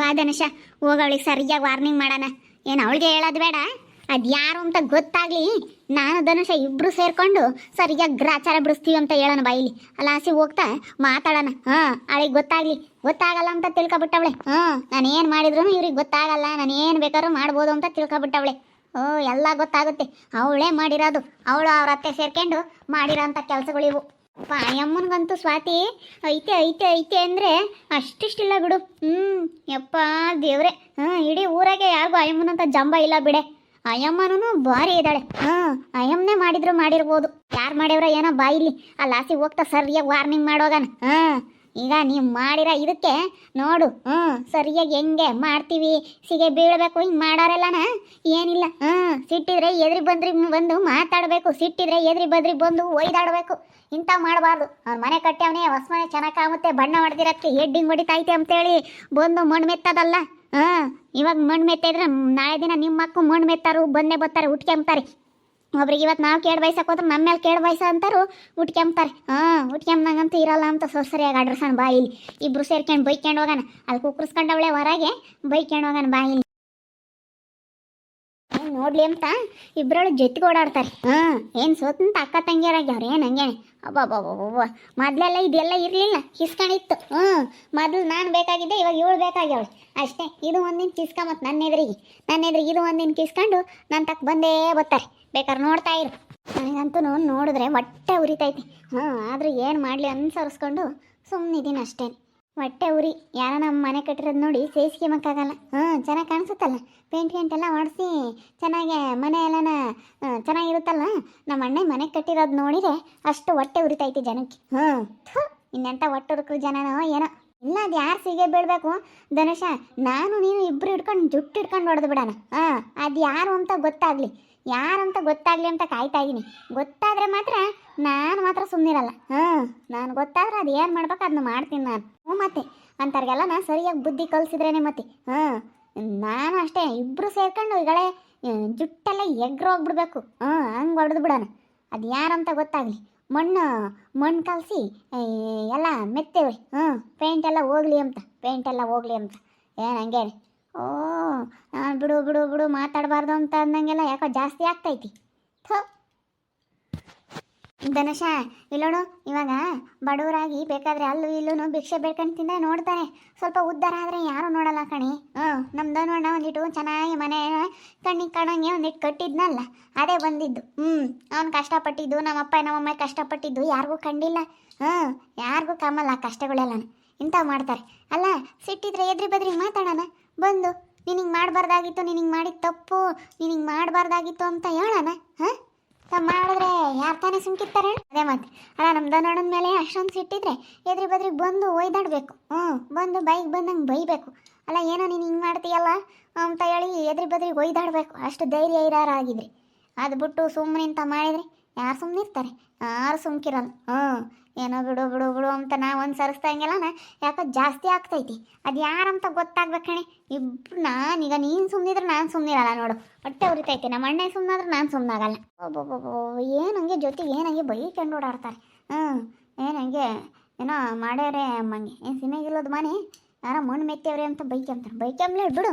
ಬಾ ಧನುಷ, ಹೋಗವಳಿಗೆ ಸರಿಯಾಗಿ ವಾರ್ನಿಂಗ್ ಮಾಡೋಣ. ಏನು ಅವಳಿಗೆ ಹೇಳೋದು ಬೇಡ, ಅದು ಯಾರು ಅಂತ ಗೊತ್ತಾಗ್ಲಿ. ನಾನು ಧನುಷ ಇಬ್ರು ಸೇರ್ಕೊಂಡು ಸರಿಯಾಗಿ ಗ್ರಾಚಾರ ಬಿಡಿಸ್ತೀವಿ ಅಂತ ಹೇಳೋಣ ಬಾಯಿಲಿ. ಅಲ್ಲ ಹಸಿ ಹೋಗ್ತಾ ಮಾತಾಡೋಣ. ಅವಳಿಗೆ ಗೊತ್ತಾಗ್ಲಿ. ಗೊತ್ತಾಗಲ್ಲ ಅಂತ ತಿಳ್ಕೊಬಿಟ್ಟವಳೆ. ನಾನು ಏನು ಮಾಡಿದ್ರು ಇವ್ರಿಗೆ ಗೊತ್ತಾಗಲ್ಲ, ನಾನು ಏನು ಬೇಕಾದ್ರೂ ಮಾಡ್ಬೋದು ಅಂತ ತಿಳ್ಕೊಬಿಟ್ಟವಳೆ. ಎಲ್ಲ ಗೊತ್ತಾಗುತ್ತೆ. ಅವಳೇ ಮಾಡಿರೋದು, ಅವಳು ಅವ್ರ ಅತ್ತೆ ಸೇರ್ಕೊಂಡು ಮಾಡಿರೋ ಅಂಥ ಕೆಲಸಗಳಿವು. ಅಮ್ಮನಿಗಂತೂ ಸ್ವಾತಿ ಐತೆ ಐತೆ ಐತೆ ಅಂದರೆ ಅಷ್ಟಿಷ್ಟಿಲ್ಲ ಬಿಡು. ಯಪ್ಪ ದೇವ್ರೆ, ಇಡೀ ಊರಾಗೆ ಯಾರಿಗೂ ಅಯ್ಯಮ್ಮನಂತ ಜಂಬ ಇಲ್ಲ ಬಿಡೆ. ಅಯ್ಯಮ್ಮನೂ ಭಾರಿ ಇದ್ದಾಳೆ. ಅಯ್ಯಮ್ಮನೇ ಮಾಡಿದ್ರು ಮಾಡಿರ್ಬೋದು, ಯಾರು ಮಾಡ್ಯವ್ರ ಏನೋ ಬಾಯಿಲಿ. ಅಲ್ಲಿ ಆಸಿ ಹೋಗ್ತಾ ಸರಿಯಾಗಿ ವಾರ್ನಿಂಗ್ ಮಾಡೋಗನ. ಈಗ ನೀವು ಮಾಡಿರೋ ಇದಕ್ಕೆ ನೋಡು, ಸರಿಯಾಗಿ ಹೆಂಗೆ ಮಾಡ್ತೀವಿ. ಸಿಗೆ ಬೀಳಬೇಕು ಹಿಂಗೆ ಮಾಡೋರೆಲ್ಲನ ಏನಿಲ್ಲ. ಸಿಟ್ಟಿದ್ರೆ ಎದ್ರಿ ಬಂದು ಮಾತಾಡಬೇಕು, ಸಿಟ್ಟಿದ್ರೆ ಎದ್ರಿ ಬಂದು ಒಯ್ದಾಡಬೇಕು. ಇಂಥ ಮಾಡಬಾರ್ದು. ಅವ್ರ ಮನೆ ಕಟ್ಟ್ಯವನೇ, ಹೊಸ ಮನೆ ಚೆನ್ನಾಗಿ ಕಾಮುತ್ತೆ, ಬಣ್ಣ ಹೊಡೆದಿರಕ್ಕೆ ಹೆಡ್ಡಿಂಗ್ ಹೊಡಿತೈತೆ ಅಂತೇಳಿ ಬಂದು ಮಣ್ಣು ಮೆತ್ತದಲ್ಲ. ಇವಾಗ ಮಣ್ಣು ಮೆತ್ತಿದ್ರೆ ನಾಳೆ ದಿನ ನಿಮ್ಮ ಮಕ್ಕಳು ಮಣ್ಣು ಮೆತ್ತಾರು ಬಂದೇ ಬರ್ತಾರೆ, ಉಟ್ಕೊಂಬ್ತಾರೆ. ಒಬ್ರಿಗೆ ಇವತ್ತು ನಾವು ಕೇಳಿ ಬಯಸಕ್ಕೆ ಹೋದ್ರೆ ನಮ್ಮ ಮೇಲೆ ಕೇಳಿ ಬಯಸ ಅಂತಾರು ಉಟ್ಕೊಂಬ್ತಾರೆ. ಉಟ್ಕೊಂಬಂಗಂತೂ ಇರಲ್ಲ ಅಂತ ಸರಿಯಾಗಿ ಅಡ್ರಸಣ ಬಾಯಿಲಿ. ಇಬ್ರು ಸೇರ್ಕೊಂಡು ಬೈಕೊಂಡು ಹೋಗೋಣ. ಅಲ್ಲಿ ಕುಕ್ಕರ್ಸ್ಕೊಂಡವಳೆ ಹೊರಗೆ ಬೈಕೊಂಡು ಹೋಗೋಣ ಬಾಯಿಲಿ. ನೋಡ್ಲಿ ಅಂತ ಇಬ್ಬರಳು ಜೊತೆಗೆ ಓಡಾಡ್ತಾರೆ. ಏನು ಸೋತಂತ ಅಕ್ಕ ತಂಗಿಯರಾಗ್ಯವ್ರು ಏನು ಹಂಗೇನೆ. ಅಬ್ಬಬ್ಬಬ್ಬ, ಮೊದಲೆಲ್ಲ ಇದೆಲ್ಲ ಇರಲಿಲ್ಲ, ಕಿಸ್ಕೊಂಡಿತ್ತು. ಮೊದಲು ನಾನು ಬೇಕಾಗಿದ್ದೆ, ಇವಾಗ ಇವಳು ಬೇಕಾಗ್ಯವಳು ಅಷ್ಟೇ. ಇದು ಒಂದಿನ ಕಿಸ್ಕೊಂಬತ್ತು ನನ್ನ ಎದುರಿಗೆ ಇದು ಒಂದಿನ ಕಿಸ್ಕೊಂಡು ನನ್ನ ತಕ್ಕ ಬಂದೇ ಬರ್ತಾರೆ. ಬೇಕಾದ್ರೆ ನೋಡ್ತಾ ಇರು. ನನಗಂತೂ ನೋಡಿದ್ರೆ ಹೊಟ್ಟೆ ಉರಿತೈತಿ. ಆದರೂ ಏನು ಮಾಡಲಿ ಅನ್ಸರಿಸ್ಕೊಂಡು ಸುಮ್ಮನಿದ್ದೀನಿ ಅಷ್ಟೇ. ಹೊಟ್ಟೆ ಉರಿ. ಯಾರೋ ನಮ್ಮ ಮನೆ ಕಟ್ಟಿರೋದು ನೋಡಿ ಸೇಸ್ಕೊಂಬಕ್ಕಾಗಲ್ಲ. ಚೆನ್ನಾಗಿ ಕಾಣಿಸುತ್ತಲ್ಲ, ಪೇಂಟ್ ಎಲ್ಲ ಮಾಡಿಸಿ ಚೆನ್ನಾಗೆ ಮನೆ ಎಲ್ಲನ ಚೆನ್ನಾಗಿರುತ್ತಲ್ಲ. ನಮ್ಮ ಅಣ್ಣ ಮನೆ ಕಟ್ಟಿರೋದು ನೋಡಿದರೆ ಅಷ್ಟು ಹೊಟ್ಟೆ ಉರಿತೈತಿ ಜನಕ್ಕೆ. ಇನ್ನೆಂಥ ಹೊಟ್ಟೆ ಉರುಕ್ರು ಜನನೋ ಏನೋ. ಇಲ್ಲ, ಅದು ಯಾರು ಸಿಗೆ ಬೀಳಬೇಕು ಧನುಷ, ನಾನು ನೀನು ಇಬ್ಬರು ಹಿಡ್ಕೊಂಡು ಜುಟ್ಟು ಹಿಡ್ಕೊಂಡು ಹೊಡೆದು ಬಿಡೋಣ. ಅದು ಯಾರು ಅಂತ ಗೊತ್ತಾಗಲಿ ಅಂತ ಕಾಯ್ತಾ ಇದ್ದೀನಿ. ಗೊತ್ತಾದರೆ ಮಾತ್ರ ನಾನು ಮಾತ್ರ ಸುಮ್ಮನಿರಲ್ಲ. ನಾನು ಗೊತ್ತಾದ್ರೆ ಅದು ಏನು ಮಾಡ್ಬೇಕು ಅದನ್ನ ಮಾಡ್ತೀನಿ ನಾನು. ಮತ್ತೆ ಅಂಥವ್ರಿಗೆಲ್ಲ ನಾನು ಸರಿಯಾಗಿ ಬುದ್ಧಿ ಕಲಿಸಿದ್ರೇನೆ ಮತ್ತೆ. ನಾನು ಅಷ್ಟೇ, ಇಬ್ಬರು ಸೇರ್ಕೊಂಡು ಈಗಳೇ ಜುಟ್ಟೆಲ್ಲ ಎಗ್ರೋಗ್ಬಿಡ್ಬೇಕು. ಹಂಗೆ ಹೊಡೆದು ಬಿಡೋಣ. ಅದು ಯಾರಂತ ಗೊತ್ತಾಗಲಿ. ಮಣ್ಣು ಕಲಸಿ ಎಲ್ಲ ಮೆತ್ತೇವೆ. ಪೇಂಟ್ ಎಲ್ಲ ಹೋಗ್ಲಿ ಅಂತ ಏನು ಹಂಗೇನೆ. ನಾನು ಬಿಡು ಮಾತಾಡಬಾರ್ದು ಅಂತ ಅಂದಂಗೆಲ್ಲ ಯಾಕೋ ಜಾಸ್ತಿ ಆಗ್ತೈತಿ. ಧನುಷ ಇಲ್ಲೋಡು, ಇವಾಗ ಬಡವರಾಗಿ ಬೇಕಾದರೆ ಅಲ್ಲೂ ಇಲ್ಲೂ ಭಿಕ್ಷೆ ಬೇಡ್ಕೊಂಡು ತಿಂದರೆ ನೋಡ್ತಾನೆ. ಸ್ವಲ್ಪ ಉದ್ಧಾರ ಆದರೆ ಯಾರು ನೋಡಲ್ಲ ಕಣಿ. ನಮ್ಮ ಧನುವಣ್ಣ ಒಂದಿಟ್ಟು ಚೆನ್ನಾಗಿ ಮನೆ ಕಣ್ಣಿಗೆ ಕಾಣಂಗೆ ಒಂದಿಟ್ಟು ಕಟ್ಟಿದ್ನಲ್ಲ, ಅದೇ ಬಂದಿದ್ದು. ಅವ್ನು ಕಷ್ಟಪಟ್ಟಿದ್ದು, ನಮ್ಮಪ್ಪ ನಮ್ಮಮ್ಮ ಕಷ್ಟಪಟ್ಟಿದ್ದು ಯಾರಿಗೂ ಕಂಡಿಲ್ಲ. ಯಾರಿಗೂ ಕಾಮಲ್ಲ ಕಷ್ಟಗಳೆಲ್ಲ. ಇಂಥವು ಮಾಡ್ತಾರೆ. ಅಲ್ಲ, ಸಿಟ್ಟಿದ್ರೆ ಎದ್ರಿ ಬದ್ರಿ ಮಾತಾಡೋಣ. ಬಂದು ನಿನಗೆ ಮಾಡಬಾರ್ದಾಗಿತ್ತು, ನಿನಗೆ ಮಾಡಿದ ತಪ್ಪು ನಿನಗೆ ಮಾಡಬಾರ್ದಾಗಿತ್ತು ಅಂತ ಹೇಳೋಣ. ಮಾಡಿದ್ರೆ ಯಾರು ತಾನೇ ಸುಮ್ಕಿರ್ತಾರೆ? ಅದೇ ಮತ್ತೆ. ಅಲ್ಲ, ನಮ್ಮ ಧನುವಣ್ಣನ ಮೇಲೆ ಅಷ್ಟೊಂದು ಸಿಟ್ಟಿದ್ರೆ ಎದ್ರಿ ಬದ್ರಿ ಬಂದು ಒಯ್ದಾಡಬೇಕು. ಬಂದು ಬೈಕ್ ಬಂದಂಗೆ ಬೈಬೇಕು. ಅಲ್ಲ, ಏನೋ ನೀನು ಹಿಂಗೆ ಮಾಡ್ತೀಯಲ್ಲ ಅಂತ ಹೇಳಿ ಎದ್ರಿ ಬದ್ರಿ ಒಯ್ದಾಡಬೇಕು. ಅಷ್ಟು ಧೈರ್ಯ ಇರೋರಾಗಿದ್ರಿ. ಅದು ಬಿಟ್ಟು ಸುಮ್ಮನೆ ಅಂತ ಮಾಡಿದರೆ ಯಾರು ಸುಮ್ಮನಿರ್ತಾರೆ? ಯಾರು ಸುಮ್ಕಿರಲ್ಲ. ಏನೋ ಬಿಡು ಅಂತ ನಾವು ಒಂದು ಸರಿಸ್ದಂಗೆಲ್ಲ ಯಾಕೋ ಜಾಸ್ತಿ ಆಗ್ತೈತಿ. ಅದು ಯಾರಂತ ಗೊತ್ತಾಗ್ಬೇಕಣೆ. ಇಬ್ರು ನಾನೀಗ ನೀನು ಸುಮ್ಮನಿದ್ರೆ ನಾನು ಸುಮ್ಮನಿರಲ್ಲ ನೋಡು. ಹೊಟ್ಟೆ ಉರಿತೈತಿ. ನಮ್ಮ ಅಣ್ಣ ಸುಮ್ಮನಾದ್ರೆ ನಾನು ಸುಮ್ಮನಾಗಲ್ಲ. ಏನಂಗೆ ಜೊತೆಗೆ ಏನಂಗೆ ಬೈಕೊಂಡು ಓಡಾಡ್ತಾರೆ. ಏನಂಗೆ ಏನೋ ಮಾಡ್ಯಾರೆ ಅಮ್ಮಂಗೆ. ಏನು ಸಿಮೆಗಿಲ್ಲದ ಮನೆ ಯಾರೋ ಮಣ್ಣು ಮೆತ್ತವ್ರೆ ಅಂತ ಬೈಕೊಂಬ್ಲೇಳು ಬಿಡು.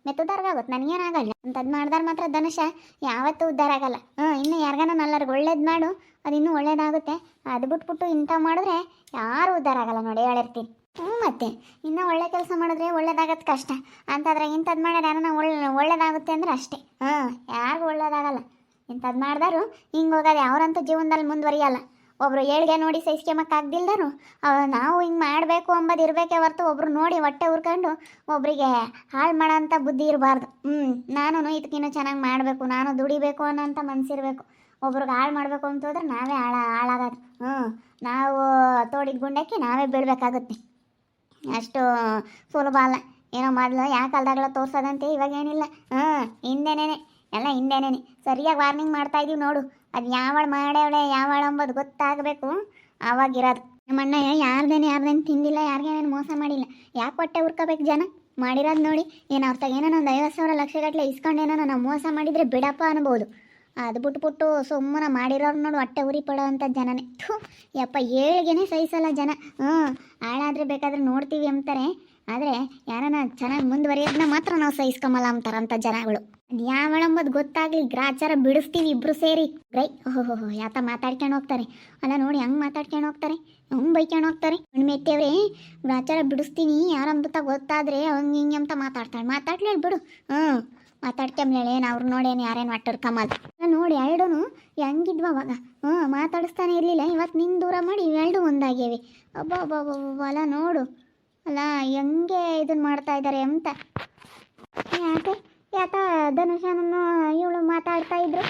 ಮೆತ್ತದಾರ್ಗಾಗುತ್ತೆ, ನನಗೇನಾಗಲ್ಲ ಅಂತ. ಅದು ಮಾಡ್ದಾರ ಮಾತ್ರ ಧನುಷ ಯಾವತ್ತೂ ಉದ್ಧಾರ ಆಗಲ್ಲ. ಇನ್ನು ಯಾರಿಗಾನ ನಲ್ಲರಿಗೆ ಒಳ್ಳೇದು ಮಾಡು, ಅದು ಇನ್ನೂ ಒಳ್ಳೇದಾಗುತ್ತೆ. ಅದು ಬಿಟ್ಬಿಟ್ಟು ಇಂಥ ಮಾಡಿದ್ರೆ ಯಾರೂ ಉದ್ಧಾರ ಆಗಲ್ಲ ನೋಡಿ, ಹೇಳಿರ್ತೀನಿ. ಮತ್ತೆ ಇನ್ನೂ ಒಳ್ಳೆ ಕೆಲಸ ಮಾಡಿದ್ರೆ ಒಳ್ಳೇದಾಗತ್ತೆ ಕಷ್ಟ. ಅಂತಾದ್ರೆ ಇಂಥದ್ದು ಮಾಡ್ಯಾರ ಯಾರನ್ನ ಒಳ್ಳೇದಾಗುತ್ತೆ ಅಂದ್ರೆ ಅಷ್ಟೇ. ಯಾರಿಗೂ ಒಳ್ಳೇದಾಗಲ್ಲ. ಇಂಥದ್ದು ಮಾಡ್ದಾರು ಹಿಂಗೆ ಹೋಗೋದು. ಅವರಂತೂ ಜೀವನದಲ್ಲಿ ಮುಂದುವರಿಯಲ್ಲ. ಒಬ್ಬರು ಏಳ್ಗೆ ನೋಡಿ ಸಹಿಸ್ಕೊಂಬಕ್ಕಾಗ್ದಿಲ್ದರು ನಾವು ಹಿಂಗೆ ಮಾಡಬೇಕು ಅಂಬೋದು ಇರಬೇಕೇ ಹೊರ್ತು ಒಬ್ರು ನೋಡಿ ಹೊಟ್ಟೆ ಉರ್ಕೊಂಡು ಒಬ್ಬರಿಗೆ ಹಾಳು ಮಾಡೋಂಥ ಬುದ್ಧಿ ಇರಬಾರ್ದು. ನಾನು ಇದಕ್ಕಿನ್ನೂ ಚೆನ್ನಾಗಿ ಮಾಡಬೇಕು, ನಾನು ದುಡಿಬೇಕು ಅನ್ನೋಂಥ ಮನಸ್ಸಿರಬೇಕು. ಒಬ್ರಿಗೆ ಹಾಳು ಮಾಡಬೇಕು ಅಂತ ಹೋದ್ರೆ ನಾವೇ ಹಾಳಾಗೋದು. ನಾವು ತೋಡಿದ ಗುಂಡಕ್ಕೆ ನಾವೇ ಬೀಳಬೇಕಾಗುತ್ತೆ. ಅಷ್ಟು ಸುಲಭ ಅಲ್ಲ. ಏನೋ ಮೊದಲು ಯಾಕೆ ಕಾಲದಾಗಲ ತೋರ್ಸೋದಂತೆ, ಇವಾಗೇನಿಲ್ಲ. ಹಿಂದೇನೆ ಸರಿಯಾಗಿ ವಾರ್ನಿಂಗ್ ಮಾಡ್ತಾಯಿದ್ದೀವಿ ನೋಡು. ಅದು ಯಾವಳು ಮಾಡ್ಯಾವಳೆ ಯಾವಳು ಅಂಬೋದು ಗೊತ್ತಾಗಬೇಕು, ಆವಾಗಿರೋದು. ನಮ್ಮ ಅಣ್ಣ ಯಾರ್ದೇನು ತಿಂದಿಲ್ಲ, ಯಾರಿಗೇನೇನು ಮೋಸ ಮಾಡಿಲ್ಲ. ಯಾಕೆ ಹೊಟ್ಟೆ ಉರ್ಕೋಬೇಕು ಜನ? ಮಾಡಿರೋದು ನೋಡಿ. ಏನು ಅವ್ರ ತಗೇನೋ ಒಂದು 50,000 ಲಕ್ಷಗಟ್ಟಲೆ ಇಸ್ಕೊಂಡೇನೋ ನಾವು ಮೋಸ ಮಾಡಿದರೆ ಬಿಡಪ್ಪ ಅನ್ಬೋದು. ಅದು ಬಿಟ್ಬಿಟ್ಟು ಸುಮ್ಮನೆ ಮಾಡಿರೋರು ನೋಡಿ ಹೊಟ್ಟೆ ಉರಿ ಪಡೋ ಅಂಥ ಜನನೇ. ಯಪ್ಪ, ಏಳಿಗೆನೇ ಸಹಿಸಲ್ಲ ಜನ. ಹಾಳಾದರೆ ಬೇಕಾದ್ರೆ ನೋಡ್ತೀವಿ ಅಂತಾರೆ. ಆದರೆ ಯಾರನ್ನ ಚೆನ್ನಾಗಿ ಮುಂದುವರಿಯೋದನ್ನ ಮಾತ್ರ ನಾವು ಸಹಿಸ್ಕೊಂಬಲ್ಲ ಅಂತಾರಂಥ ಜನಗಳು. ಯಾವಳಂಬುದು ಗೊತ್ತಾಗ್ಲಿ ಗ್ರಾಚಾರ ಬಿಡಿಸ್ತೀವಿ ಇಬ್ರು ಸೇರಿ. ಗ್ರೈ ಓಹೋ ಯಾತ ಮಾತಾಡ್ಕೊಂಡು ಹೋಗ್ತಾರೆ ಅಲ್ಲ, ನೋಡಿ ಹಂಗೆ ಮಾತಾಡ್ಕೊಂಡು ಹೋಗ್ತಾರೆ, ಹಂಗೆ ಬೈಕೊಂಡು ಹೋಗ್ತಾರೆ. ಮೆತ್ತೇವ್ರೆ ಗ್ರಾಚಾರ ಬಿಡಿಸ್ತೀನಿ ಯಾರಂತ ಗೊತ್ತಾದ್ರೆ ಹಂಗೆ ಹಿಂಗೆ ಅಂತ ಮಾತಾಡ್ಲಿ ಬಿಡು. ಮಾತಾಡ್ಕೊಂಬ್ಲೇಳೆ ಅವ್ರು ನೋಡೇನು ಯಾರೇನು ಒಟ್ಟರು ಕಮಲ್ ನೋಡಿ ಎರಡೂ ಹೆಂಗಿದ್ವ ಅವಾಗ. ಮಾತಾಡಿಸ್ತಾನೆ ಇರಲಿಲ್ಲ, ಇವತ್ತು ನಿನ್ನ ದೂರ ಮಾಡಿ ಇವೆರಡು ಒಂದಾಗ್ಯವೆ. ಅಲ್ಲ ನೋಡು ಅಲ್ಲ ಹೆಂಗೆ ಇದನ್ನು ಮಾಡ್ತಾ ಇದ್ದಾರೆ ಅಂತ. ಯಾಕ ಧನುಷನನ್ನು ಇವಳು ಮಾತಾಡ್ತಾ ಇದ್ರು.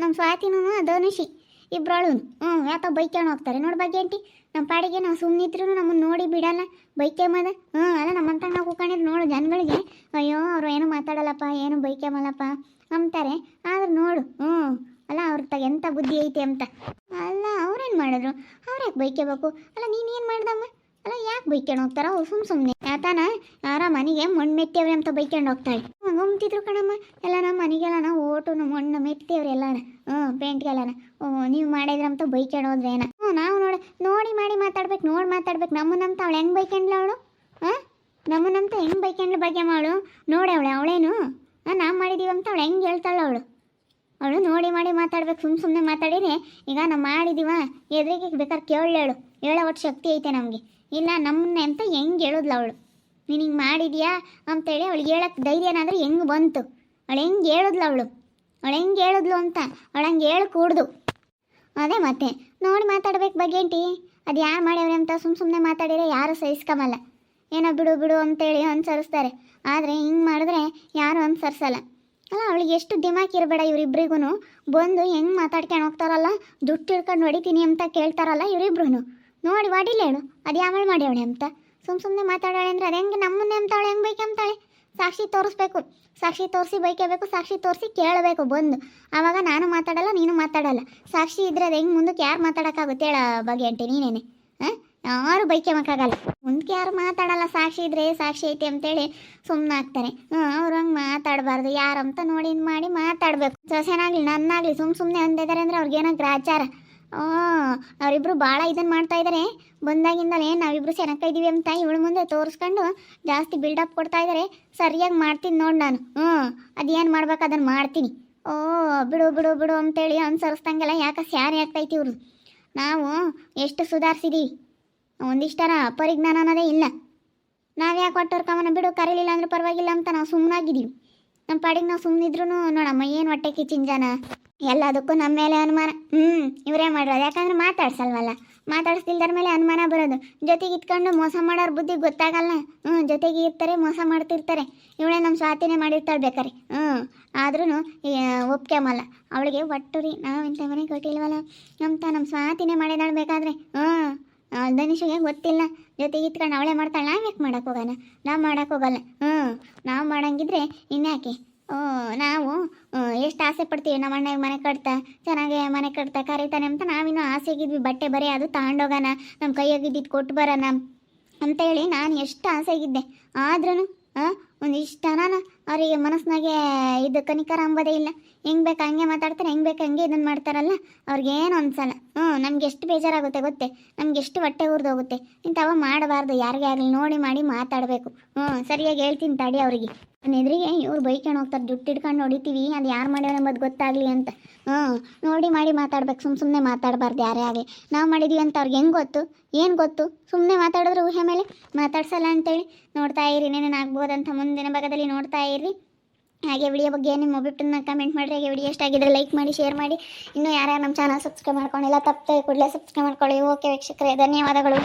ನಮ್ಮ ಸ್ವಾತಿನೂ ಧನುಷಿ ಇಬ್ಬರಳು ಯಾಕ ಬೈಕೊಂಡು ಹೋಗ್ತಾರೆ ನೋಡಿ ಬಗ್ಗೆ ಆಂಟಿ. ನಮ್ಮ ಪಾಡಿಗೆ ನಾವು ಸುಮ್ಮನಿದ್ರು ನಮ್ಮನ್ನು ನೋಡಿ ಬಿಡಲ್ಲ ಬೈಕೆಮದ. ಅಲ್ಲ ನಮ್ಮಂತ ನಾವು ಕೂಕೊಂಡಿದ್ದು ನೋಡು ಜನಗಳಿಗೆ, ಅಯ್ಯೋ ಅವರು ಏನು ಮಾತಾಡಲ್ಲಪ್ಪ ಏನು ಬೈಕೆಮಲ್ಲಪ್ಪ ಅಂತಾರೆ. ಆದ್ರೆ ನೋಡು ಅಲ್ಲ ಅವ್ರ ಎಂಥ ಬುದ್ಧಿ ಐತೆ ಅಂತ. ಅಲ್ಲ ಅವ್ರೇನು ಮಾಡಿದ್ರು, ಅವ್ರ್ಯಾಕೆ ಬೈಕೋಬೇಕು. ಅಲ್ಲ ನೀನೇನು ಮಾಡ್ದಮ್ಮ, ಅಲ್ಲ ಯಾಕೆ ಬೈಕೊಂಡು ಹೋಗ್ತಾರ ಅವ್ರು ಸುಮ್ಮನೆ ಯಾತಾನ ಯಾರ ಮನೆಗೆ ಮಣ್ಣು ಮೆತ್ತೇವ್ರಿ ಅಂತ ಬೈಕೊಂಡು ಹೋಗ್ತಾಳೆ. ಗಮ್ತಿದ್ರು ಕಣಮ್ಮ ಎಲ್ಲ ನಮ್ಮ ಮನೆಗೆಲ್ಲ ಓಟು ಮಣ್ಣು ಮೆತ್ತೇವ್ರಿ ಎಲ್ಲಾನ ಪೇಂಟ್ಗೆಲ್ಲನ. ನೀವು ಮಾಡಿದ್ರೆ ಅಂತ ಬೈಕೊಂಡು ಹೋದ್ರೆ ಏನ. ನಾವು ನೋಡಿ ಮಾಡಿ ಮಾತಾಡ್ಬೇಕು, ನಮ್ಮನ್ನಂತ ಅವಳು ಹೆಂಗೆ ಬೈಕೊಂಡ್ಲ ಅವಳು. ನಮ್ಮನ್ನಂತ ಹೆಂಗೆ ಬೈಕೊಂಡ್ಲ ಬಗ್ಗೆ ಮಾಡು ನೋಡಿ ಅವಳೇನು ನಾವು ಮಾಡಿದೀವಂತ ಅವಳು ಹೆಂಗೆ ಹೇಳ್ತಾಳ ಅವಳು ನೋಡಿ ಮಾಡಿ ಮಾತಾಡ್ಬೇಕು. ಸುಮ್ಮನೆ ಮಾತಾಡಿದ್ರೆ ಈಗ ನಾವು ಮಾಡಿದೀವ ಎದುರಿಗೆ ಬೇಕಾದ್ರೆ ಕೇಳೇಳು, ಹೇಳೋ ಒಟ್ಟು ಶಕ್ತಿ ಐತೆ ನಮಗೆ. ಇಲ್ಲ ನಮ್ಮನ್ನೆ ಅಂತ ಹೆಂಗೆ ಹೇಳೋದ್ಲ ಅವಳು. ನೀನು ಹಿಂಗೆ ಮಾಡಿದ್ಯಾ ಅಂತೇಳಿ ಅವಳಿಗೆ ಹೇಳಕ್ಕೆ ಧೈರ್ಯ ಏನಾದರೂ ಹೆಂಗೆ ಬಂತು. ಅವಳು ಹೆಂಗೆ ಹೇಳಿದ್ಲು ಅಂತ ಅವಳು ಹಂಗೆ ಕೂಡ್ದು. ಅದೇ ಮತ್ತೆ ನೋಡಿ ಮಾತಾಡ್ಬೇಕು ಬಗ್ಗೆಂಟಿ. ಅದು ಯಾರು ಮಾಡ್ಯವ್ರೆ ಅಂತ ಸುಮ್ಮನೆ ಮಾತಾಡಿದ್ರೆ ಯಾರು ಸಹಿಸ್ಕೊಂಬಲ್ಲ. ಏನೋ ಬಿಡು ಅಂತೇಳಿ ಅನುಸರಿಸ್ತಾರೆ. ಆದರೆ ಹಿಂಗೆ ಮಾಡಿದ್ರೆ ಯಾರು ಅನುಸರಿಸಲ್ಲ. ಅಲ್ಲ ಅವಳಿಗೆ ಎಷ್ಟು ದಿಮಾಕ್ ಇರಬೇಡ ಇವರಿಬ್ರಿಗೂ. ಬಂದು ಹೆಂಗೆ ಮಾತಾಡ್ಕೊಂಡು ಹೋಗ್ತಾರಲ್ಲ, ದುಡ್ಡು ಹಿಡ್ಕೊಂಡು ಹೊಡಿತೀನಿ ಅಂತ ಕೇಳ್ತಾರಲ್ಲ ಇವರಿಬ್ರು. ನೋಡಿ ಹೊಡಿಲೇಳು ಅದು ಯಾವಳು ಮಾಡ್ಯವಳೆ ಅಂತ ಸುಮ್ಮನೆ ಮಾತಾಡೋಳೆ ಅಂದರೆ ಅದು ಹೆಂಗೆ ನಮ್ಮನ್ನೇ ಅಂತಾಳೆ, ಹೆಂಗೆ ಬೈಕಂತಾಳೆ. ಸಾಕ್ಷಿ ತೋರಿಸ್ಬೇಕು, ಸಾಕ್ಷಿ ತೋರಿಸಿ ಬೈಕೋಬೇಕು, ಸಾಕ್ಷಿ ತೋರಿಸಿ ಕೇಳಬೇಕು ಬಂದು. ಆವಾಗ ನಾನು ಮಾತಾಡಲ್ಲ ನೀನು ಮಾತಾಡಲ್ಲ. ಸಾಕ್ಷಿ ಇದ್ರೆ ಅದು ಹೆಂಗೆ ಮುಂದಕ್ಕೆ ಯಾರು ಮಾತಾಡೋಕ್ಕಾಗುತ್ತೆ ಹೇಳ ಬಗ್ಗೆ ಅಂಟಿ ನೀನೇನೆ. ಯಾರು ಬೈಕೋಕ್ಕಾಗಲ್ಲ, ಮುಂದಕ್ಕೆ ಯಾರು ಮಾತಾಡಲ್ಲ. ಸಾಕ್ಷಿ ಇದ್ರೆ ಸಾಕ್ಷಿ ಐತೆ ಅಂತೇಳಿ ಸುಮ್ಮನೆ ಆಗ್ತಾರೆ. ಅವ್ರು ಹಂಗೆ ಮಾತಾಡಬಾರ್ದು, ಯಾರಂತ ನೋಡಿ ಮಾಡಿ ಮಾತಾಡಬೇಕು. ಸೊಸೆನಾಗಲಿ ನನ್ನಾಗಲಿ ಸುಮ್ಮನೆ ಅಂದಿದ್ದಾರೆ ಅಂದರೆ ಅವ್ರಿಗೇನೋ ಗ್ರಾಚಾರ. ಅವರಿಬ್ರು ಭಾಳ ಇದನ್ನು ಮಾಡ್ತಾ ಇದ್ದಾರೆ ಬಂದಾಗಿಂದಲೇ. ನಾವಿಬ್ರು ಚೆನ್ನಾಗಿದ್ದೀವಿ ಅಂತ ಇವಳು ಮುಂದೆ ತೋರಿಸ್ಕೊಂಡು ಜಾಸ್ತಿ ಬಿಲ್ಡಪ್ ಕೊಡ್ತಾ ಇದ್ದಾರೆ. ಸರಿಯಾಗಿ ಮಾಡ್ತೀನಿ ನೋಡಿ ನಾನು. ಅದೇನು ಮಾಡ್ಬೇಕು ಅದನ್ನು ಮಾಡ್ತೀನಿ. ಬಿಡು ಅಂತೇಳಿ ಅನುಸರಿಸ್ದಂಗೆಲ್ಲ ಯಾಕೆ ಸ್ಯಾರಿ ಆಗ್ತೈತಿ ಇವ್ರು. ನಾವು ಎಷ್ಟು ಸುಧಾರಿಸಿದ್ದೀವಿ, ಒಂದಿಷ್ಟರ ಪರಿಜ್ಞಾನ ಅನ್ನೋದೇ ಇಲ್ಲ. ನಾವು ಯಾಕೆ ಒಟ್ಟವ್ರ ಕಮನ ಬಿಡು ಕರೀಲಿಲ್ಲ ಅಂದ್ರೆ ಪರವಾಗಿಲ್ಲ ಅಂತ ನಾವು ಸುಮ್ಮನಾಗಿದ್ದೀವಿ. ನಮ್ಮ ಪಾಡಿಗೆ ನಾವು ಸುಮ್ಮನಿದ್ರು ನೋಡಮ್ಮ ಏನು ಹೊಟ್ಟೆ ಕಿಚ್ಚಿನ ಜನ. ಎಲ್ಲದಕ್ಕೂ ನಮ್ಮ ಮೇಲೆ ಅನುಮಾನ. ಇವರೇ ಮಾಡಿರೋದು, ಯಾಕಂದ್ರೆ ಮಾತಾಡ್ಸಲ್ವಲ್ಲ. ಮಾತಾಡಿಸ್ತಿಲ್ದರ ಮೇಲೆ ಅನುಮಾನ ಬರೋದು. ಜೊತೆಗೆ ಇಟ್ಕೊಂಡು ಮೋಸ ಮಾಡೋರ ಬುದ್ಧಿ ಗೊತ್ತಾಗಲ್ಲ. ಜೊತೆಗೆ ಇರ್ತಾರೆ, ಮೋಸ ಮಾಡ್ತಿರ್ತಾರೆ. ಇವಳೇ ನಮ್ಮ ಸ್ವಾತಿನೇ ಮಾಡಿರ್ತಾಳೆ ಬೇಕಾರೆ. ಆದ್ರೂ ಒಪ್ಕೊಂಬಲ್ಲ ಅವಳಿಗೆ. ಒಟ್ಟು ರೀ ನಾವು ಇಂಥ ಮನೆ ಕೊಟ್ಟಿಲ್ವಲ್ಲ ಅಂತ ನಮ್ಮ ಸ್ವಾತಿನೇ ಮಾಡಿದಾಳೆ ಬೇಕಾದ್ರೆ. ಧನುಷಿಗೆ ಗೊತ್ತಿಲ್ಲ, ಜೊತೆಗೆ ಇಟ್ಕೊಂಡು ಅವಳೇ ಮಾಡ್ತಾಳೆ. ನಾವು ಯಾಕೆ ಮಾಡೋಕೆ ಹೋಗೋಣ, ನಾವು ಮಾಡೋಕೆ ಹೋಗಲ್ಲ. ನಾವು ಮಾಡಂಗಿದ್ರೆ ಇನ್ಯಾಕೆ. ನಾವು ಎಷ್ಟು ಆಸೆ ಪಡ್ತೀವಿ ನಮ್ಮ ಅಣ್ಣಗೆ ಮನೆ ಕಟ್ತಾ ಚೆನ್ನಾಗಿ ಮನೆ ಕಟ್ತಾ ಕರೀತಾನೆ ಅಂತ ನಾವಿನ್ನೂ ಆಸೆಗಿದ್ವಿ. ಬಟ್ಟೆ ಬರೀ ಅದು ತಗೊಂಡೋಗೋಣ, ನಮ್ಮ ಕೈಯಾಗಿದ್ದಿದ್ದು ಕೊಟ್ಟು ಬರೋಣ ಅಂತೇಳಿ ನಾನು ಎಷ್ಟು ಆಸೆಗಿದ್ದೆ. ಆದ್ರೂ ಒಂದಿಷ್ಟನ ಅವರಿಗೆ ಮನಸ್ಸಿನಾಗೆ ಇದು ಕನಿಕರ ಅಂಬೋದೇ ಇಲ್ಲ. ಹೆಂಗೆ ಬೇಕು ಹಂಗೆ ಮಾತಾಡ್ತಾರೆ, ಹೆಂಗೆ ಬೇಕು ಹಂಗೆ ಇದನ್ನು ಮಾಡ್ತಾರಲ್ಲ. ಅವ್ರಿಗೇನು ಅನ್ಸಲ್ಲ. ನಮ್ಗೆ ಎಷ್ಟು ಬೇಜಾರಾಗುತ್ತೆ ಗೊತ್ತೇ, ನಮ್ಗೆ ಎಷ್ಟು ಹೊಟ್ಟೆ ಉರಿದೋಗುತ್ತೆ. ಇಂಥವ ಮಾಡಬಾರ್ದು, ಯಾರಿಗೇ ಆಗಲಿ ನೋಡಿ ಮಾಡಿ ಮಾತಾಡಬೇಕು. ಸರಿಯಾಗಿ ಹೇಳ್ತೀನಿ ತಡಿ ಅವರಿಗೆ. ನನ್ನ ಎದುರಿಗೆ ಇವ್ರು ಬೈಕೊಂಡು ಹೋಗ್ತಾರೆ, ದುಡ್ಡು ಹಿಡ್ಕೊಂಡು ಹೊಡಿತೀವಿ ಅದು ಯಾರು ಮಾಡ್ಯಾರ ಎಂಬುದು ಗೊತ್ತಾಗಲಿ ಅಂತ. ನೋಡಿ ಮಾಡಿ ಮಾತಾಡ್ಬೇಕು, ಸುಮ್ಮನೆ ಮಾತಾಡಬಾರ್ದು ಯಾರೇ ಆಗಲಿ. ನಾವು ಮಾಡಿದ್ದೀವಿ ಅಂತ ಅವ್ರಿಗೆ ಹೆಂಗೆ ಗೊತ್ತು, ಏನು ಗೊತ್ತು. ಸುಮ್ಮನೆ ಮಾತಾಡಿದ್ರೆ ಊಹೆ ಮೇಲೆ ಮಾತಾಡ್ಸಲ್ಲ ಅಂತೇಳಿ. ನೋಡ್ತಾ ಇರಿ, ಏನೇನು ಆಗ್ಬೋದಂತ ಮುಂದಿನ ಭಾಗದಲ್ಲಿ ನೋಡ್ತಾ ಇರಿ. ಹಾಗೆ ವಿಡಿಯೋ ಬಗ್ಗೆ ನಿಮ್ಮ ಒಬ್ಬಿಟ್ಟನ್ನ ಕಮೆಂಟ್ ಮಾಡಿರಿ. ಹಾಗೆ ವಿಡಿಯೋ ಎಷ್ಟಾಗಿದ್ರೆ ಲೈಕ್ ಮಾಡಿ, ಶೇರ್ ಮಾಡಿ. ಇನ್ನೂ ಯಾರ್ಯಾರು ನಮ್ಮ ಚಾನಲ್ ಸಬ್ಸ್ಕ್ರೈಬ್ ಮಾಡ್ಕೊಂಡಿಲ್ಲ ತಪ್ಪದೆ ಕೂಡಲೇ ಸಬ್ಸ್ಕ್ರೈಬ್ ಮಾಡ್ಕೊಳ್ಳಿ. ಓಕೆ ವೀಕ್ಷಕರೇ, ಧನ್ಯವಾದಗಳು.